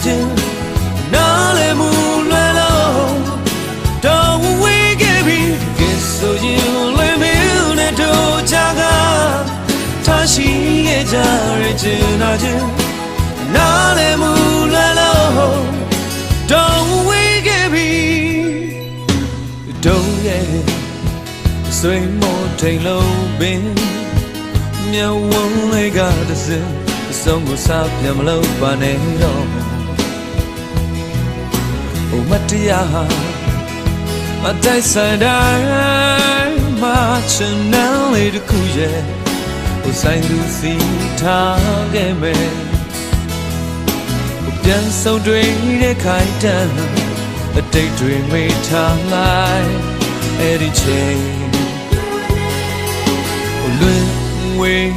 ခြင်းနားလည်မှုလွယ်လို့တော့ဝေးခဲ့ပြီကဲဆိုရင်လည်းမင်းနဲ့တို့ချာကထားရှိခဲ့ကြရခြင်းနာခြင်းနားလည်မှုလွယ်လို့တော့ဝေးခဲ့ပြီတို့ရဲ့ဆွေမို့ထိန်လုံးပင်မြဝန်းလေးကတစင်အဆုံးကိုစားပြန်မလို့ပါနဲ့တော့အိုမတရားဟာအတိုက်ဆိုင်တိုင်းမှာချင်နေလေတခုရဲ့ဟိုဆိုင်သူစီထားခဲ့မယ်ပြန်ဆုံးတွေ့တဲ့ခိုင်တန်အတိတ်တွေမေ့ထားလိုက်အဲ့ဒီချိန်လွင်ဝေး